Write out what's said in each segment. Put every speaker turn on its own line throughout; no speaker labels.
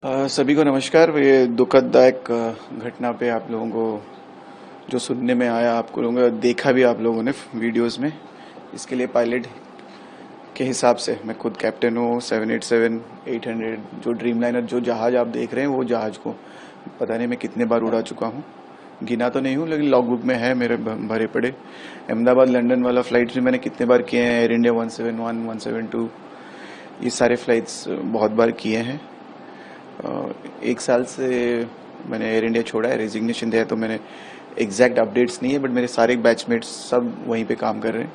सभी को नमस्कार। ये दुखदायक घटना पे आप लोगों को जो सुनने में आया, आपको लोगों को देखा भी आप लोगों ने वीडियोस में, इसके लिए पायलट के हिसाब से मैं खुद कैप्टन हूँ। 787 800 जो ड्रीमलाइनर जो जहाज़ आप देख रहे हैं, वो जहाज़ को पता नहीं मैं कितने बार उड़ा चुका हूँ, गिना तो नहीं हूँ, लेकिन लॉग बुक में है मेरे भरे पड़े। अहमदाबाद लंदन वाला फ़्लाइट्स भी मैंने कितने बार किए हैं। एयर इंडिया 171 172 ये सारे फ्लाइट्स बहुत बार किए हैं। एक साल से मैंने एयर इंडिया छोड़ा है, रेजिग्नेशन दिया है, तो मैंने एग्जैक्ट अपडेट्स नहीं है, बट मेरे सारे बैचमेट्स सब वहीं पे काम कर रहे हैं।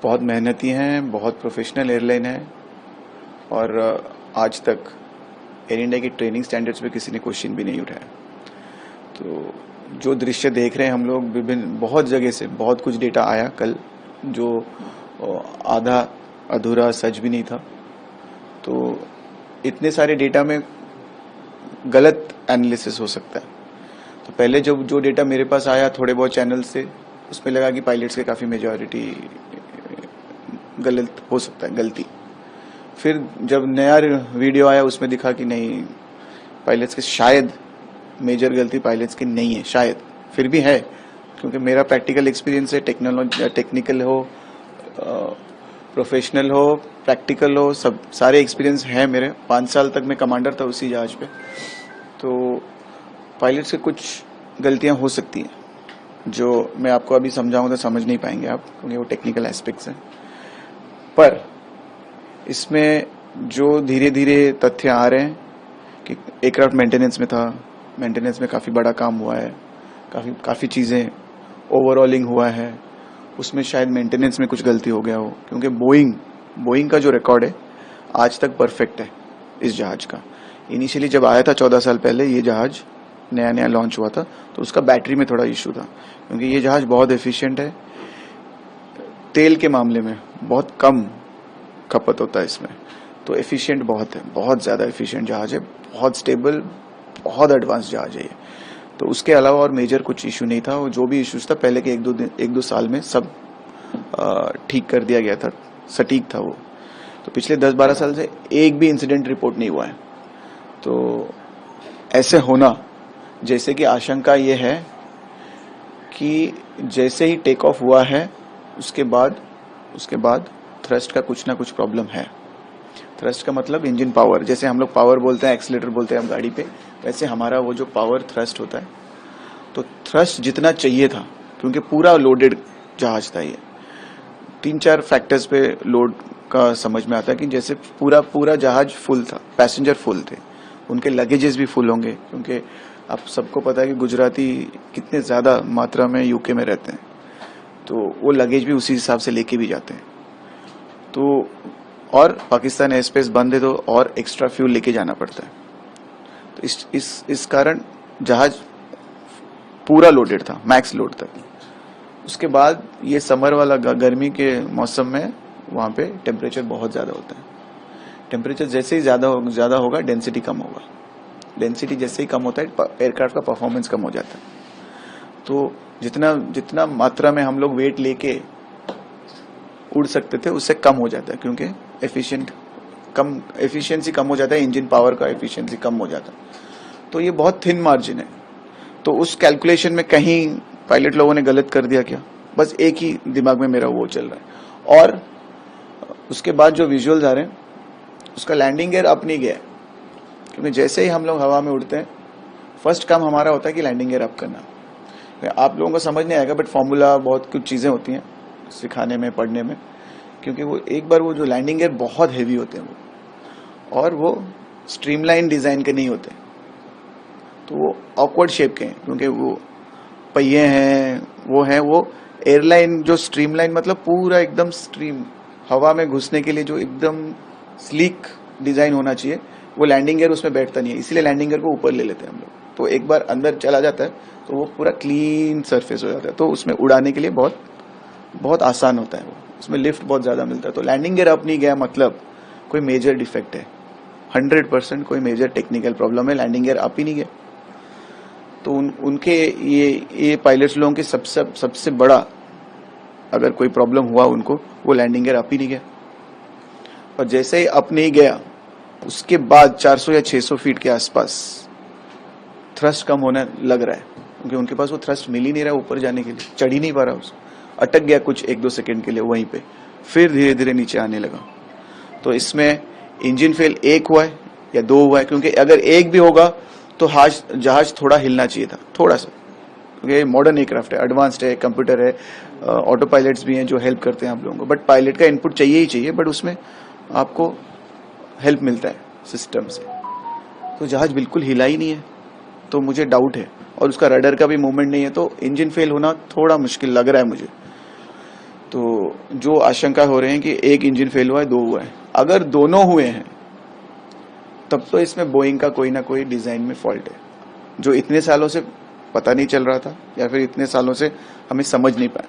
बहुत मेहनती हैं, बहुत प्रोफेशनल एयरलाइन है, और आज तक एयर इंडिया की ट्रेनिंग स्टैंडर्ड्स पे किसी ने क्वेश्चन भी नहीं उठाया। तो जो दृश्य देख रहे हैं हम लोग, विभिन्न बहुत जगह से बहुत कुछ डेटा आया कल, जो आधा अधूरा सच भी नहीं था। तो इतने सारे डेटा में गलत एनालिसिस हो सकता है। तो पहले जब जो डेटा मेरे पास आया थोड़े बहुत चैनल से, उसमें लगा कि पायलट्स के काफ़ी मेजॉरिटी गलत हो सकता है, गलती। फिर जब नया वीडियो आया उसमें दिखा कि नहीं, पायलट्स के शायद मेजर गलती पायलट्स की नहीं है, शायद फिर भी है, क्योंकि मेरा प्रैक्टिकल एक्सपीरियंस है। टेक्निकल हो, प्रोफेशनल हो, प्रैक्टिकल हो, सब सारे एक्सपीरियंस है मेरे। 5 साल तक मैं कमांडर था उसी जहाज पे। तो पायलट से कुछ गलतियां हो सकती हैं जो मैं आपको अभी समझाऊं तो समझ नहीं पाएंगे आप, क्योंकि वो टेक्निकल एस्पेक्ट्स हैं। पर इसमें जो धीरे धीरे तथ्य आ रहे हैं कि एयरक्राफ्ट मेंटेनेंस में था, मेंटेनेंस में काफ़ी बड़ा काम हुआ है, काफ़ी चीज़ें ओवरऑलिंग हुआ है, उसमें शायद मेंटेनेंस में कुछ गलती हो गया हो, क्योंकि बोइंग का जो रिकॉर्ड है आज तक परफेक्ट है इस जहाज का। इनिशियली जब आया था 14 साल पहले, ये जहाज नया नया लॉन्च हुआ था, तो उसका बैटरी में थोड़ा इशू था, क्योंकि ये जहाज बहुत एफिशिएंट है। तेल के मामले में बहुत कम खपत होता है इसमें, तो एफिशिएंट बहुत है, बहुत ज़्यादा एफिशिएंट जहाज है, बहुत स्टेबल, बहुत एडवांस जहाज है ये। तो उसके अलावा और मेजर कुछ इशू नहीं था। और जो भी इश्यूज था पहले के एक दो साल में सब ठीक कर दिया गया था, सटीक था वो। तो पिछले 10-12 साल से एक भी इंसिडेंट रिपोर्ट नहीं हुआ है। तो ऐसे होना, जैसे कि आशंका ये है कि जैसे ही टेक ऑफ हुआ है उसके बाद थ्रस्ट का कुछ ना कुछ प्रॉब्लम है। थ्रस्ट का मतलब इंजन पावर, जैसे हम लोग पावर बोलते हैं, एक्सीलरेटर बोलते हैं हम गाड़ी पे, वैसे हमारा वो जो पावर थ्रस्ट होता है। तो थ्रस्ट जितना चाहिए था, क्योंकि पूरा लोडेड जहाज था ये, 3-4 फैक्टर्स पे लोड का समझ में आता है कि जैसे पूरा जहाज फुल था, पैसेंजर फुल थे, उनके लगेजेस भी फुल होंगे, क्योंकि आप सबको पता है कि गुजराती कितने ज़्यादा मात्रा में यूके में रहते हैं, तो वो लगेज भी उसी हिसाब से लेके भी जाते हैं। तो और पाकिस्तान एयर स्पेस बंद है, तो और एक्स्ट्रा फ्यूल लेके जाना पड़ता है। तो इस कारण जहाज पूरा लोडेड था, मैक्स लोड तक। उसके बाद ये समर वाला गर्मी के मौसम में वहाँ पे टेम्परेचर बहुत ज़्यादा होता है। टेम्परेचर जैसे ही ज़्यादा होगा, डेंसिटी कम होगा। डेंसिटी जैसे ही कम होता है, एयरक्राफ्ट का परफॉर्मेंस कम हो जाता है। तो जितना मात्रा में हम लोग वेट लेके उड़ सकते थे, उससे कम हो जाता है, क्योंकि एफिशिएंसी कम हो जाता है, इंजन पावर का एफिशिएंसी कम हो जाता है। तो ये बहुत थिन मार्जिन है। तो उस कैलकुलेशन में कहीं पायलट लोगों ने गलत कर दिया क्या, बस एक ही दिमाग में मेरा वो चल रहा है। और उसके बाद जो विजुअल्स आ रहे हैं, उसका लैंडिंग गियर अप नहीं गया है, क्योंकि जैसे ही हम लोग हवा में उड़ते हैं, फर्स्ट काम हमारा होता है कि लैंडिंग गियर अप करना। आप लोगों को समझ नहीं आएगा, बट फॉर्मूला बहुत कुछ चीज़ें होती हैं सिखाने में, पढ़ने में, क्योंकि वो एक बार वो जो लैंडिंग गियर बहुत हैवी होते हैं वो, और वो स्ट्रीमलाइन डिज़ाइन के नहीं होते, तो वो ऑकवर्ड शेप के हैं, क्योंकि वो पहिए हैं, वो एयरलाइन जो स्ट्रीमलाइन मतलब पूरा एकदम स्ट्रीम हवा में घुसने के लिए जो एकदम स्लीक डिज़ाइन होना चाहिए, वो लैंडिंग गियर उसमें बैठता नहीं है। इसीलिए लैंडिंग गियर को ऊपर ले लेते हैं हम लोग। तो एक बार अंदर चला जाता है तो वो पूरा क्लीन सरफेस हो जाता है, तो उसमें उड़ाने के लिए बहुत आसान होता है वो, उसमें लिफ्ट बहुत ज़्यादा मिलता है। तो लैंडिंग गियर अप नहीं गया मतलब कोई मेजर डिफेक्ट है, 100% कोई मेजर टेक्निकल प्रॉब्लम है, लैंडिंग गियर अप ही नहीं गया। तो उनके ये पायलट्स लोगों के सबसे बड़ा अगर कोई प्रॉब्लम हुआ उनको, वो लैंडिंग गियर अप ही नहीं गया। और जैसे ही अप नहीं गया, उसके बाद 400 या 600 फीट के आसपास थ्रस्ट कम होने लग रहा है, क्योंकि उनके पास वो थ्रस्ट मिल ही नहीं रहा ऊपर जाने के लिए, चढ़ ही नहीं पा रहा, उसको अटक गया कुछ 1-2 सेकंड के लिए वहीं पे, फिर धीरे धीरे नीचे आने लगा। तो इसमें इंजन फेल एक हुआ है या 2 हुआ है, क्योंकि अगर एक भी होगा तो जहाज थोड़ा हिलना चाहिए था, थोड़ा सा, क्योंकि मॉडर्न एयरक्राफ्ट है, एडवांस्ड है, कंप्यूटर है, ऑटो पायलट्स भी हैं जो हेल्प करते हैं आप लोगों को, बट पायलट का इनपुट चाहिए ही चाहिए, बट उसमें आपको हेल्प मिलता है सिस्टम से। तो जहाज बिल्कुल हिला ही नहीं है, तो मुझे डाउट है, और उसका रडर का भी मूवमेंट नहीं है, तो इंजन फेल होना थोड़ा मुश्किल लग रहा है मुझे। तो जो आशंका हो रहे हैं कि एक इंजन फेल हुआ है, 2 हुआ है, अगर दोनों हुए हैं तब तो इसमें बोइंग का कोई ना कोई डिजाइन में फॉल्ट है, जो इतने सालों से पता नहीं चल रहा था, या फिर इतने सालों से हमें समझ नहीं पाया।